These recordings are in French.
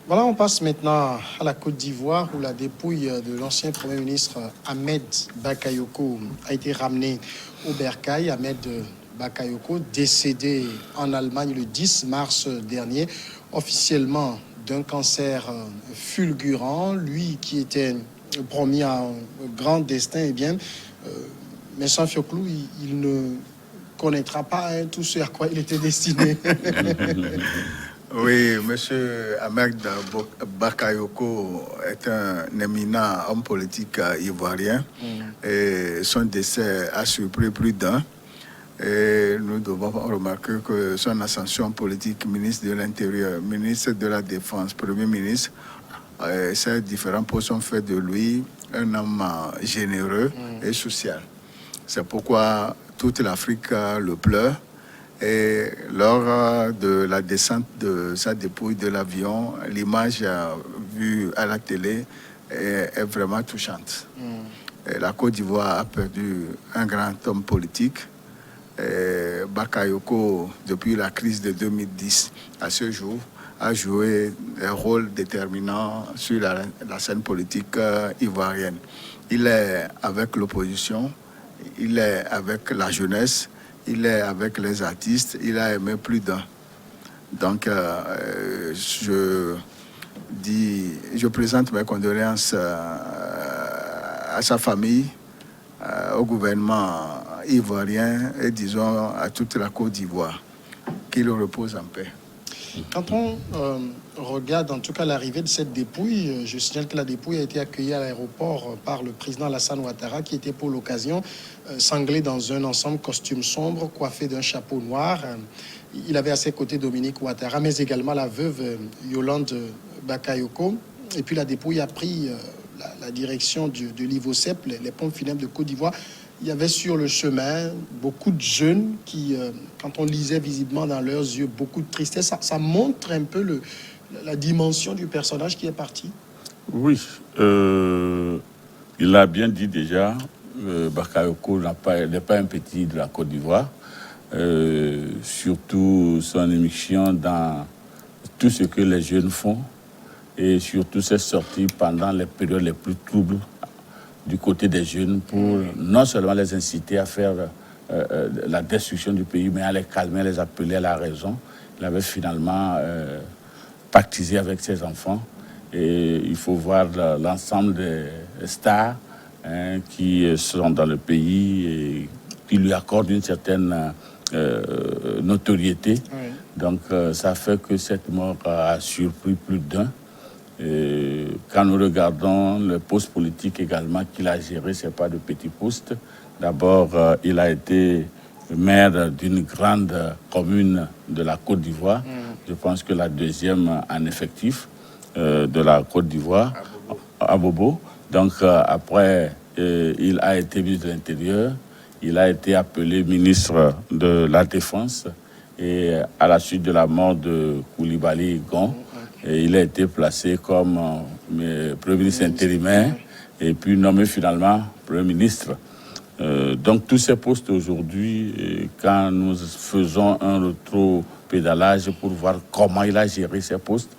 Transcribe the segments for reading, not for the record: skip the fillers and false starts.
Voilà, on passe maintenant à la Côte d'Ivoire où la dépouille de l'ancien Premier ministre Ahmed Bakayoko a été ramenée au Bercail. Ahmed Bakayoko, décédé en Allemagne le 10 mars dernier, officiellement d'un cancer fulgurant. Lui qui était promis à un grand destin, eh bien, mais sans Fioclou, il ne connaîtra pas tout ce à quoi il était destiné. Oui, Monsieur Ahmed Bakayoko est un éminent homme politique ivoirien et son décès a surpris plus d'un. Et nous devons remarquer que son ascension politique, ministre de l'Intérieur, ministre de la Défense, Premier ministre, ces différents postes ont fait de lui un homme généreux et social. C'est pourquoi toute l'Afrique le pleure. Et lors de la descente de sa dépouille de l'avion, l'image vue à la télé est vraiment touchante. Et la Côte d'Ivoire a perdu un grand homme politique. Et Bakayoko, depuis la crise de 2010 à ce jour, a joué un rôle déterminant sur la scène politique ivoirienne. Il est avec l'opposition, il est avec la jeunesse, il est avec les artistes, il a aimé plus d'un. Donc, je présente mes condoléances à sa famille, au gouvernement ivoirien et disons à toute la Côte d'Ivoire. Qu'il repose en paix. Quand on regarde en tout cas l'arrivée de cette dépouille, je signale que la dépouille a été accueillie à l'aéroport par le président Alassane Ouattara qui était pour l'occasion sanglé dans un ensemble costume sombre, coiffé d'un chapeau noir. Il avait à ses côtés Dominique Ouattara, mais également la veuve Yolande Bakayoko. Et puis la dépouille a pris la direction de l'IVOCEP, les pompes funèbres de Côte d'Ivoire. Il y avait sur le chemin beaucoup de jeunes qui, quand on lisait visiblement dans leurs yeux, beaucoup de tristesse. Ça montre un peu la dimension du personnage qui est parti. Oui, il a bien dit déjà, Bakayoko n'est pas un petit de la Côte d'Ivoire. Surtout son émission dans tout ce que les jeunes font et surtout ses sorties pendant les périodes les plus troubles du côté des jeunes pour non seulement les inciter à faire la destruction du pays, mais à les calmer, à les appeler à la raison. Il avait finalement pactisé avec ses enfants. Et il faut voir l'ensemble des stars qui sont dans le pays et qui lui accordent une certaine notoriété. Oui. Donc ça fait que cette mort a surpris plus d'un. Et quand nous regardons le poste politique également qu'il a géré, ce n'est pas de petits postes. D'abord, il a été maire d'une grande commune de la Côte d'Ivoire. Je pense que la deuxième en effectif de la Côte d'Ivoire, à Bobo. Donc après, il a été ministre de l'Intérieur. Il a été appelé ministre de la Défense. Et à la suite de la mort de Koulibaly Gon, et il a été placé comme Premier ministre intérimaire et puis nommé finalement Premier ministre. Donc tous ces postes aujourd'hui, quand nous faisons un rétro-pédalage pour voir comment il a géré ces postes,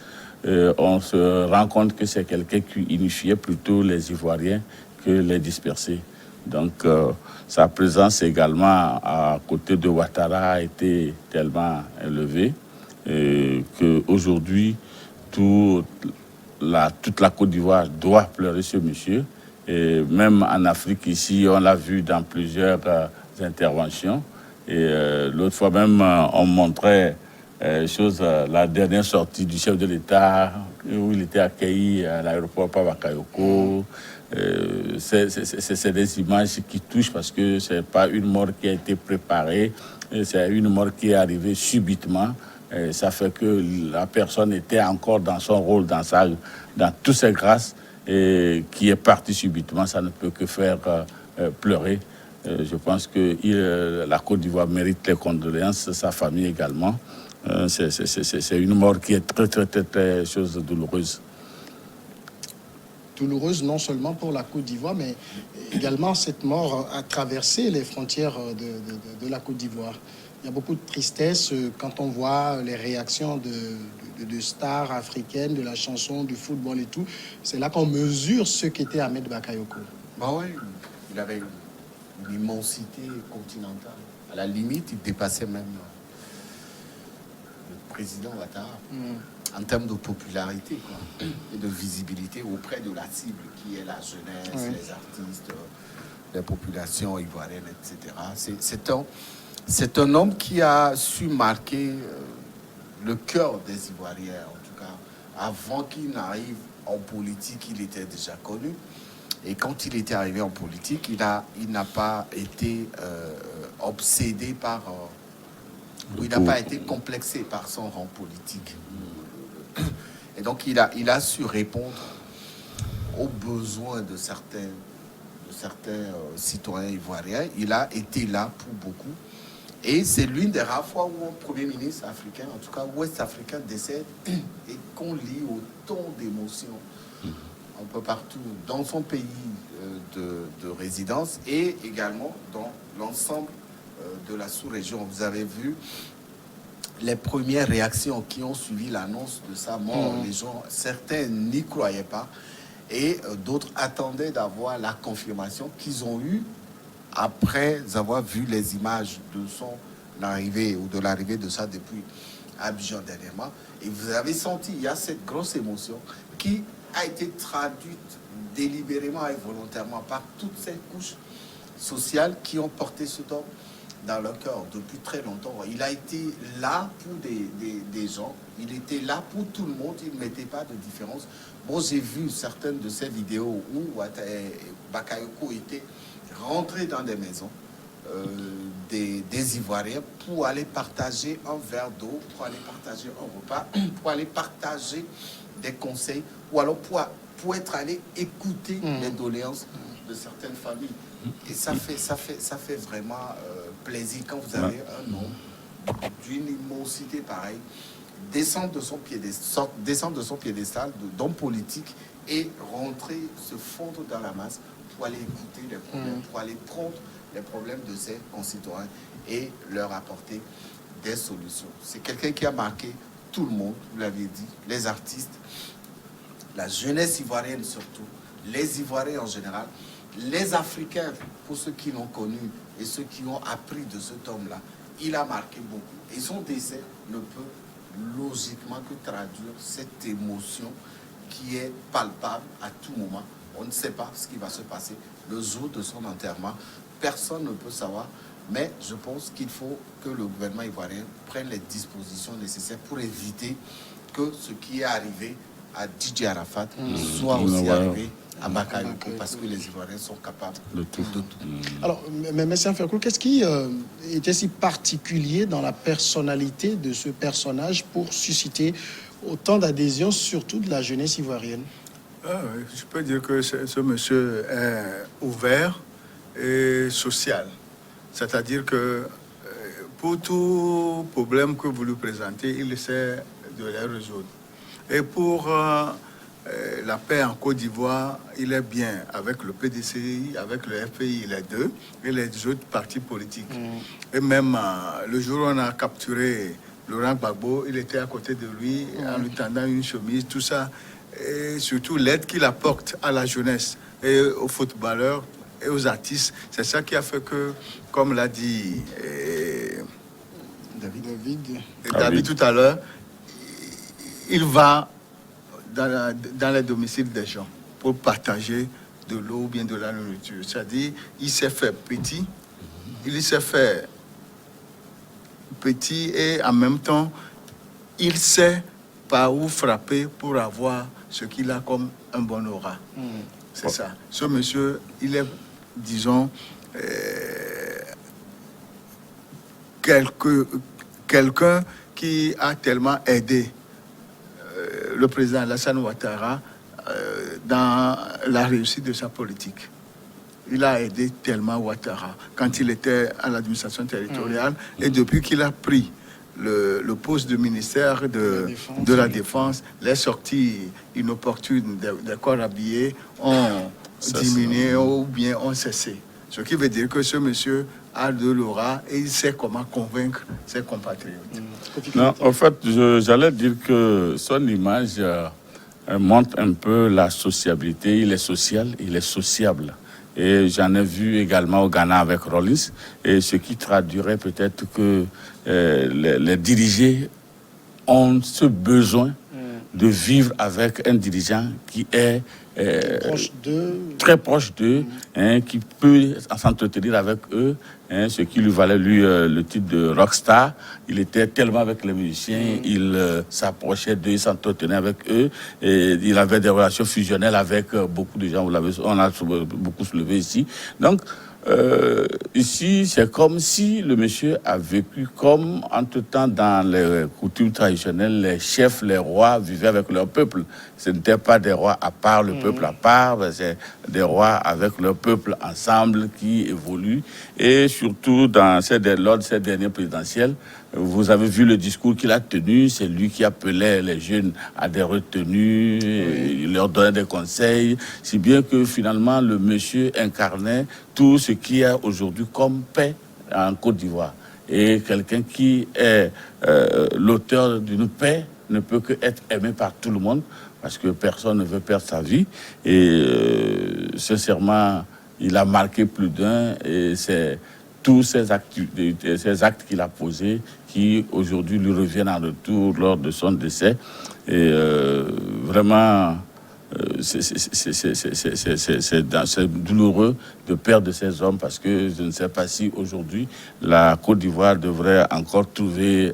on se rend compte que c'est quelqu'un qui unifiait plutôt les Ivoiriens que les dispersés. Donc sa présence également à côté de Ouattara a été tellement élevée qu'aujourd'hui, toute la Côte d'Ivoire doit pleurer ce monsieur. Et même en Afrique, ici, on l'a vu dans plusieurs interventions. Et l'autre fois même, on montrait la dernière sortie du chef de l'État, où il était accueilli à l'aéroport par Bakayoko. C'est des images qui touchent parce que ce n'est pas une mort qui a été préparée, c'est une mort qui est arrivée subitement. Et ça fait que la personne était encore dans son rôle, dans toutes ses grâces, et qui est partie subitement. Ça ne peut que faire pleurer. Je pense que la Côte d'Ivoire mérite les condoléances, sa famille également. C'est une mort qui est très, très, très, très chose douloureuse. Douloureuse non seulement pour la Côte d'Ivoire, mais également cette mort a traversé les frontières de la Côte d'Ivoire. y a beaucoup de tristesse quand on voit les réactions de stars africaines, de la chanson, du football et tout. C'est là qu'on mesure ce qu'était Ahmed Bakayoko. Bah ouais, il avait une immensité continentale. À la limite, il dépassait même le président Ouattara en termes de popularité quoi, et de visibilité auprès de la cible qui est la jeunesse, les artistes, les populations ivoiriennes, etc. C'est un homme qui a su marquer le cœur des Ivoiriens, en tout cas. Avant qu'il n'arrive en politique, il était déjà connu. Et quand il était arrivé en politique, il n'a pas été obsédé par... il n'a pas été complexé par son rang politique. Et donc, il a su répondre aux besoins de certains citoyens ivoiriens. Il a été là pour beaucoup. Et c'est l'une des rares fois où un Premier ministre africain, en tout cas ouest-africain, décède et qu'on lit autant d'émotions un peu partout dans son pays de résidence et également dans l'ensemble de la sous-région. Vous avez vu les premières réactions qui ont suivi l'annonce de sa mort. Les gens, certains n'y croyaient pas et d'autres attendaient d'avoir la confirmation qu'ils ont eue après avoir vu les images de son arrivée ou de l'arrivée de ça depuis Abidjan dernièrement. Et vous avez senti, il y a cette grosse émotion qui a été traduite délibérément et volontairement par toutes ces couches sociales qui ont porté ce homme dans leur cœur depuis très longtemps. Il a été là pour des gens, il était là pour tout le monde, il ne mettait pas de différence. Moi, j'ai vu certaines de ces vidéos où Bakayoko était rentré dans des maisons des Ivoiriens pour aller partager un verre d'eau, pour aller partager un repas, pour aller partager des conseils, ou alors pour être allé écouter les doléances de certaines familles. Et ça fait vraiment plaisir quand vous avez un homme d'une immensité pareille descendre de son piédestal d'homme politique et rentrer, se fondre dans la masse pour aller écouter les problèmes, pour aller prendre les problèmes de ses concitoyens et leur apporter des solutions. C'est quelqu'un qui a marqué tout le monde, vous l'avez dit, les artistes, la jeunesse ivoirienne surtout, les Ivoiriens en général, les Africains, pour ceux qui l'ont connu et ceux qui ont appris de cet homme-là. Il a marqué beaucoup. Et son décès ne peut logiquement que traduire cette émotion qui est palpable à tout moment. On ne sait pas ce qui va se passer le jour de son enterrement. Personne ne peut savoir. Mais je pense qu'il faut que le gouvernement ivoirien prenne les dispositions nécessaires pour éviter que ce qui est arrivé à Didier Arafat soit aussi arrivé à Bakayoko, parce que les Ivoiriens sont capables de tout. Alors, mais M. Ferkou, qu'est-ce qui était si particulier dans la personnalité de ce personnage pour susciter autant d'adhésion, surtout de la jeunesse ivoirienne? Je peux dire que ce monsieur est ouvert et social. C'est-à-dire que pour tout problème que vous lui présentez, il essaie de les résoudre. Et pour la paix en Côte d'Ivoire, il est bien avec le PDCI, avec le FPI, les deux, et les autres partis politiques. Et même le jour où on a capturé Laurent Gbagbo, il était à côté de lui en lui tendant une chemise, tout ça. Et surtout l'aide qu'il apporte à la jeunesse et aux footballeurs et aux artistes. C'est ça qui a fait que, comme l'a dit David tout à l'heure, il va dans les domiciles des gens pour partager de l'eau ou bien de la nourriture. C'est-à-dire, il s'est fait petit, il s'est fait petit et en même temps, il sait par où frapper pour avoir ce qu'il a comme un bon aura. C'est ça. Ce monsieur, il est, disons, quelqu'un qui a tellement aidé le président Alassane Ouattara dans la réussite de sa politique. Il a aidé tellement Ouattara quand il était à l'administration territoriale et depuis qu'il a pris le poste de ministère de la Défense, les sorties inopportunes des corps habillés ont diminué ou bien ont cessé. Ce qui veut dire que ce monsieur a de l'aura et il sait comment convaincre ses compatriotes. Non, en fait, j'allais dire que son image montre un peu la sociabilité. Il est social, il est sociable. Et j'en ai vu également au Ghana avec Rollins, et ce qui traduirait peut-être que les dirigeants ont ce besoin de vivre avec un dirigeant qui est très proche d'eux, hein, qui peut s'entretenir avec eux, hein, ce qui lui valait le titre de rockstar. Il était tellement avec les musiciens, il s'approchait d'eux, il s'entretenait avec eux, et il avait des relations fusionnelles avec beaucoup de gens. On a beaucoup soulevé ici. Donc, ici, c'est comme si le monsieur a vécu comme, entre-temps, dans les coutumes traditionnelles, les chefs, les rois vivaient avec leur peuple. Ce n'étaient pas des rois à part, le peuple à part, c'est des rois avec leur peuple ensemble qui évoluent. Et surtout, lors de ces dernières présidentielles, vous avez vu le discours qu'il a tenu, c'est lui qui appelait les jeunes à des retenues, il leur donnait des conseils, si bien que finalement le monsieur incarnait tout ce qu'il y a aujourd'hui comme paix en Côte d'Ivoire. Et quelqu'un qui est l'auteur d'une paix ne peut que être aimé par tout le monde, parce que personne ne veut perdre sa vie. Et sincèrement, il a marqué plus d'un, et c'est tous ces actes qu'il a posés qui aujourd'hui lui reviennent en retour lors de son décès. Et vraiment, c'est douloureux de perdre ces hommes, parce que je ne sais pas si aujourd'hui la Côte d'Ivoire devrait encore trouver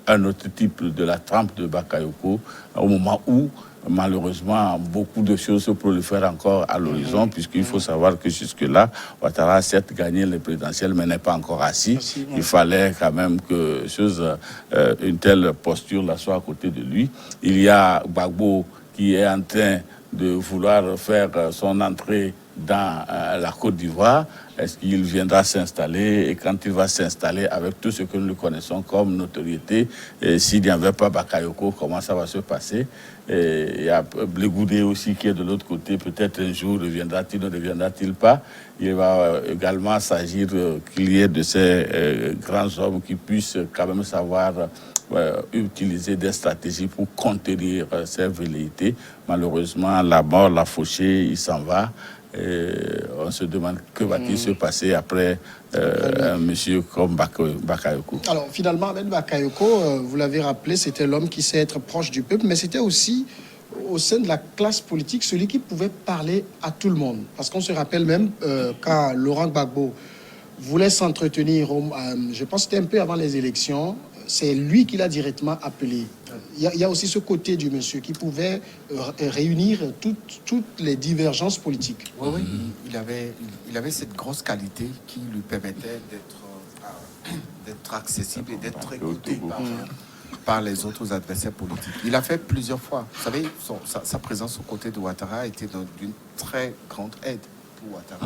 un autre type de la trempe de Bakayoko, au moment où malheureusement, beaucoup de choses se prolifèrent encore à l'horizon, puisqu'il faut savoir que jusque-là, Ouattara a certes gagné les présidentielles, mais n'est pas encore assis. Il fallait quand même que une telle posture là soit à côté de lui. Il y a Gbagbo qui est en train de vouloir faire son entrée dans la Côte d'Ivoire. Est-ce qu'il viendra s'installer? Et quand il va s'installer avec tout ce que nous connaissons comme notoriété, s'il n'y avait pas Bakayoko, comment ça va se passer? Et il y a Blegoudé aussi qui est de l'autre côté. Peut-être un jour reviendra-t-il, ne reviendra-t-il pas? Il va également s'agir qu'il y ait de ces grands hommes qui puissent quand même savoir utiliser des stratégies pour contenir ces velléités. Malheureusement, la mort l'a fauché, il s'en va. Et on se demande que va-t-il se passer après un monsieur comme Bakayoko. Alors finalement, Ahmed Bakayoko, vous l'avez rappelé, c'était l'homme qui sait être proche du peuple, mais c'était aussi au sein de la classe politique celui qui pouvait parler à tout le monde. Parce qu'on se rappelle même quand Laurent Gbagbo voulait s'entretenir, je pense que c'était un peu avant les élections, c'est lui qui l'a directement appelé. Il y a aussi ce côté du monsieur qui pouvait réunir toutes les divergences politiques. Oui, il avait cette grosse qualité qui lui permettait d'être accessible et d'être écouté par les autres adversaires politiques. Il a fait plusieurs fois. Vous savez, sa présence aux côtés de Ouattara a été d'une très grande aide pour Ouattara.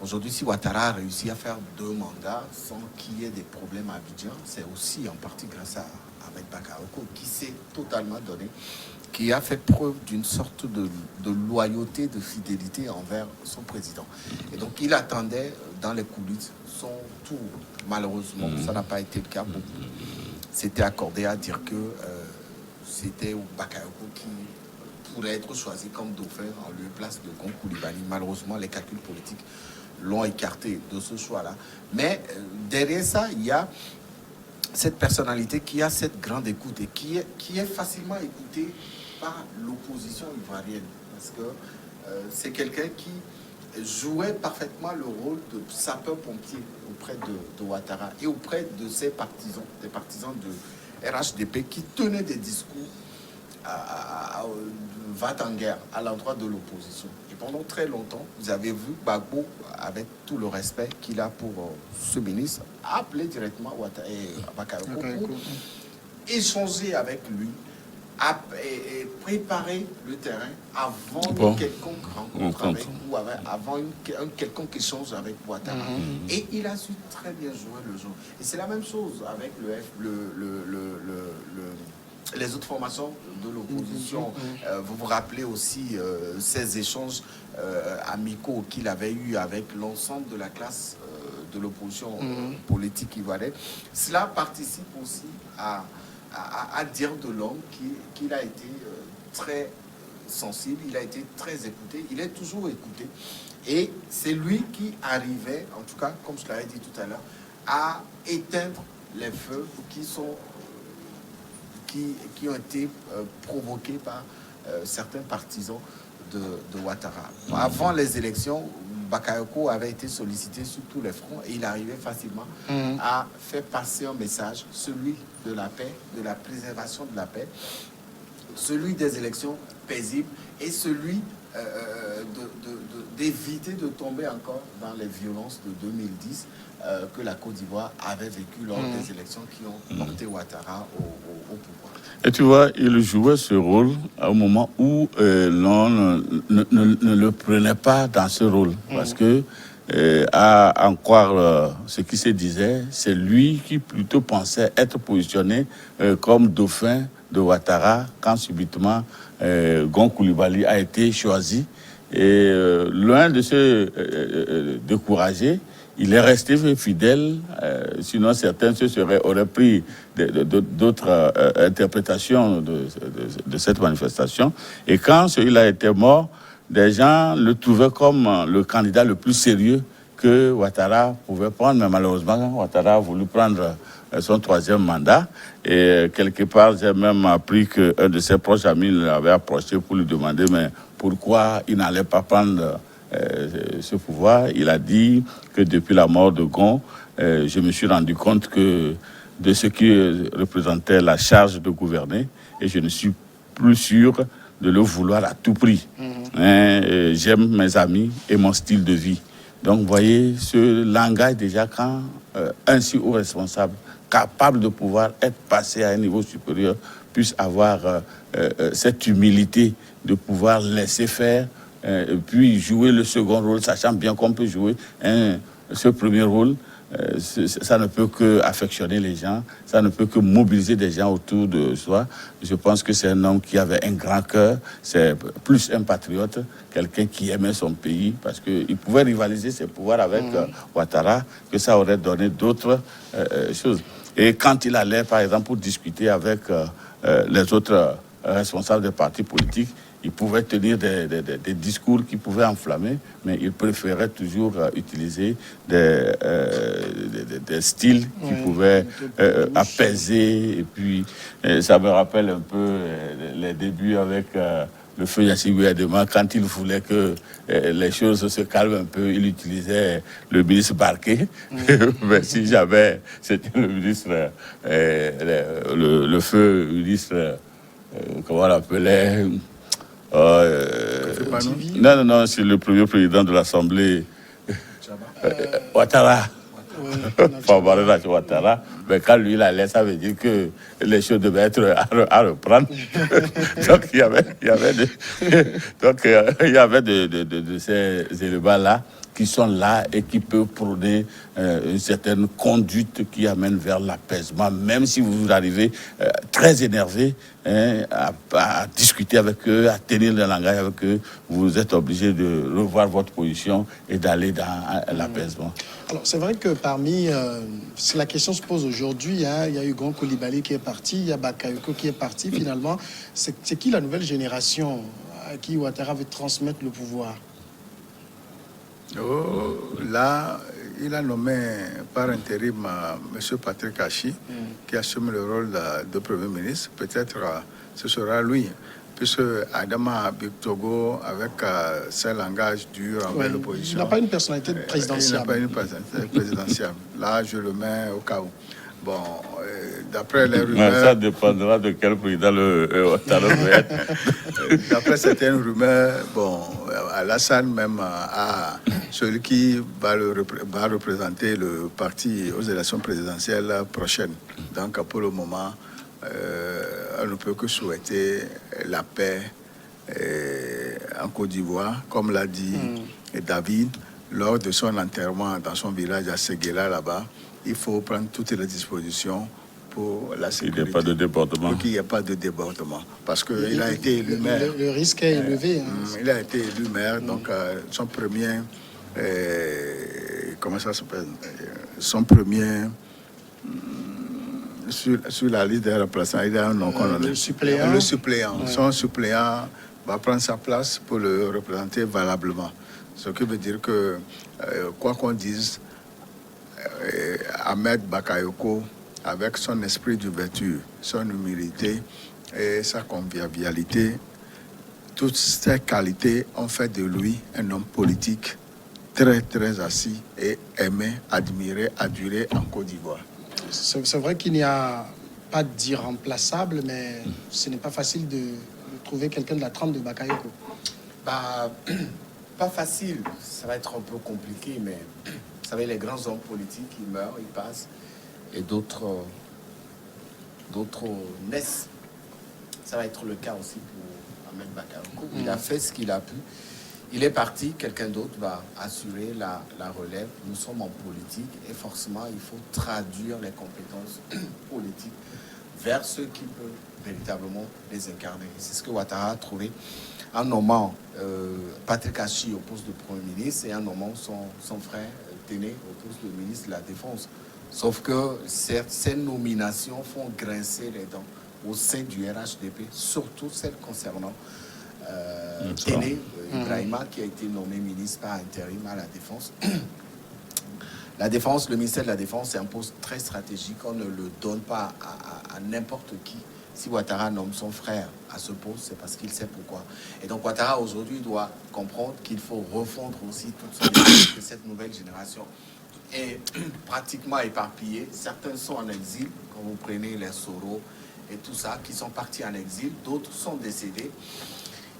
Aujourd'hui, si Ouattara a réussi à faire 2 mandats sans qu'il y ait des problèmes à Abidjan, c'est aussi en partie grâce à Ahmed Bakayoko qui s'est totalement donné, qui a fait preuve d'une sorte de loyauté, de fidélité envers son président. Et donc, il attendait dans les coulisses son tour. Malheureusement, ça n'a pas été le cas. C'était accordé à dire que c'était Bakayoko qui pourrait être choisi comme dauphin en lieu et place de Gon Coulibaly. Malheureusement, les calculs politiques l'ont écarté de ce choix-là. Mais derrière ça, il y a cette personnalité qui a cette grande écoute et qui est facilement écoutée par l'opposition ivoirienne. Parce que c'est quelqu'un qui jouait parfaitement le rôle de sapeur-pompier auprès de Ouattara et auprès de ses partisans, des partisans de RHDP qui tenaient des discours va-t-en-guerre à l'endroit de l'opposition. Et pendant très longtemps, vous avez vu Gbagbo, avec tout le respect qu'il a pour ce ministre, appeler directement Bakayoko pour échanger avec lui et préparer le terrain avant une quelconque rencontre avec, ou avant un quelconque échange avec Ouattara. Et il a su très bien jouer le jeu. Et c'est la même chose avec les autres formations de l'opposition. Vous vous rappelez aussi ces échanges amicaux qu'il avait eu avec l'ensemble de la classe de l'opposition politique ivoirienne. Cela participe aussi à dire de l'homme qu'il a été très sensible, il a été très écouté, il est toujours écouté. Et c'est lui qui arrivait, en tout cas, comme je l'avais dit tout à l'heure, à éteindre les feux qui ont été provoqués par certains partisans de Ouattara. Avant les élections, Bakayoko avait été sollicité sur tous les fronts et il arrivait facilement à faire passer un message, celui de la paix, de la préservation de la paix, celui des élections paisibles et celui d'éviter de tomber encore dans les violences de 2010 que la Côte d'Ivoire avait vécu lors des élections qui ont porté Ouattara au pouvoir. Et tu vois, il jouait ce rôle au moment où l'on ne le prenait pas dans ce rôle. Parce que, à en croire ce qui se disait, c'est lui qui plutôt pensait être positionné comme dauphin de Ouattara quand subitement Gon Coulibaly a été choisi. Et loin de se décourager, il est resté fidèle, sinon certains auraient pris d'autres interprétations de cette manifestation. Et quand celui-là était mort, des gens le trouvaient comme le candidat le plus sérieux que Ouattara pouvait prendre. Mais malheureusement, Ouattara a voulu prendre son 3e mandat. Et quelque part, j'ai même appris qu'un de ses proches amis l'avait approché pour lui demander mais pourquoi il n'allait pas prendre ce pouvoir. Il a dit que depuis la mort de Gon, je me suis rendu compte que de ce qui représentait la charge de gouverner, et je ne suis plus sûr de le vouloir à tout prix. J'aime mes amis et mon style de vie. Donc, vous voyez, ce langage déjà, quand un si haut responsable, capable de pouvoir être passé à un niveau supérieur, puisse avoir cette humilité de pouvoir laisser faire, puis jouer le second rôle, sachant bien qu'on peut jouer ce premier rôle, ça ne peut que affectionner les gens, ça ne peut que mobiliser des gens autour de soi. Je pense que c'est un homme qui avait un grand cœur, c'est plus un patriote, quelqu'un qui aimait son pays, parce qu'il pouvait rivaliser ses pouvoirs avec Ouattara, que ça aurait donné d'autres choses. Et quand il allait, par exemple, pour discuter avec les autres responsables des partis politiques, il pouvait tenir des discours qui pouvaient enflammer, mais il préférait toujours utiliser des styles qui pouvaient apaiser. Et puis, ça me rappelle un peu les débuts avec le feu Yassine Adema. Quand il voulait que les choses se calment un peu, il utilisait le ministre Barké. Mais si jamais c'était le ministre, le feu ministre, comment on l'appelait non, c'est le premier président de l'Assemblée, Ouattara. Ouattara. Mais quand lui il allait, ça veut dire que les choses devaient être à reprendre. Donc il y avait de ces éléments-là qui sont là et qui peuvent prôner une certaine conduite qui amène vers l'apaisement, même si vous arrivez très énervé à discuter avec eux, à tenir le langage avec eux, vous êtes obligé de revoir votre position et d'aller dans l'apaisement. Alors, c'est vrai que parmi, si la question se pose aujourd'hui, il y a eu Gon Coulibaly qui est parti, il y a Bakayoko qui est parti, finalement, c'est qui la nouvelle génération à qui Ouattara veut transmettre le pouvoir? Là, il a nommé par intérim M. Patrick Achi, qui assume le rôle de Premier ministre. Peut-être ce sera lui, puisque Adama Bictogo, avec ses langages durs envers l'opposition... Il n'a pas une personnalité présidentielle. Il n'a pas une personnalité présidentielle. Là, je le mets au cas où. Bon, d'après les rumeurs... Ça dépendra de quel président le Ouattara va être. D'après certaines rumeurs, bon, Alassane même a celui qui va représenter le parti aux élections présidentielles prochaines. Donc, pour le moment, on ne peut que souhaiter la paix en Côte d'Ivoire, comme l'a dit David, lors de son enterrement dans son village à Séguéla, là-bas. Il faut prendre toutes les dispositions pour la Il sécurité. n'y a pas de débordement. Pour qu'il n'y ait pas de débordement. Parce qu'il a été élu maire. Le risque est élevé. Il a été élu maire, donc son premier... comment ça s'appelle son premier... sur la liste des remplaçants, il a un nom qu'on a. Le suppléant. Le suppléant. Ouais. Son suppléant va prendre sa place pour le représenter valablement. Ce qui veut dire que, quoi qu'on dise, Ahmed Bakayoko, avec son esprit d'ouverture, son humilité et sa convivialité, toutes ces qualités ont fait de lui un homme politique très, très assis et aimé, admiré, adulé en Côte d'Ivoire. C'est vrai qu'il n'y a pas d'irremplaçable, mais ce n'est pas facile de trouver quelqu'un de la trempe de Bakayoko. Bah, pas facile, ça va être un peu compliqué, mais vous savez, les grands hommes politiques, ils meurent, ils passent, et d'autres naissent. Ça va être le cas aussi pour Ahmed Bakayoko. Il a fait ce qu'il a pu. Il est parti, quelqu'un d'autre va assurer la relève. Nous sommes en politique et forcément, il faut traduire les compétences politiques vers ceux qui peuvent véritablement les incarner. C'est ce que Ouattara a trouvé en nommant Patrick Achi au poste de Premier ministre et en nommant son frère Téné au poste de ministre de la Défense. Sauf que ces nominations font grincer les dents au sein du RHDP, surtout celles concernant Téné Ibrahima, qui a été nommé ministre par intérim à la Défense. La Défense, le ministère de la Défense, c'est un poste très stratégique. On ne le donne pas à n'importe qui. Si Ouattara nomme son frère à ce poste, c'est parce qu'il sait pourquoi. Et donc Ouattara, aujourd'hui, doit comprendre qu'il faut refondre aussi toute son équipe, que cette nouvelle génération est pratiquement éparpillée. Certains sont en exil, quand vous prenez les Soro et tout ça, qui sont partis en exil. D'autres sont décédés.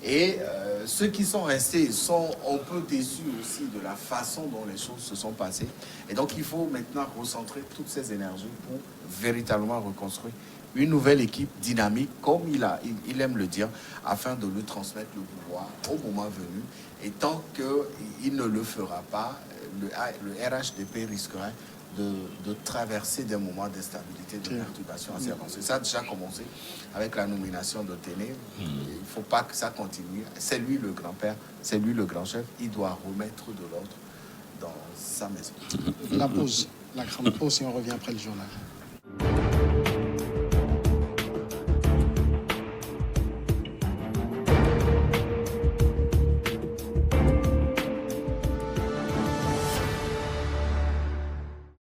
Et ceux qui sont restés sont un peu déçus aussi de la façon dont les choses se sont passées. Et donc, il faut maintenant recentrer toutes ces énergies pour véritablement reconstruire une nouvelle équipe dynamique, comme il aime le dire, afin de lui transmettre le pouvoir au moment venu. Et tant qu'il ne le fera pas, le RHDP risquerait de traverser des moments d'instabilité, de perturbation assez avancés. Ça a déjà commencé avec la nomination de Téné. Il ne faut pas que ça continue. C'est lui le grand-père, c'est lui le grand chef. Il doit remettre de l'ordre dans sa maison. La pause, la grande pause, et on revient après le journal.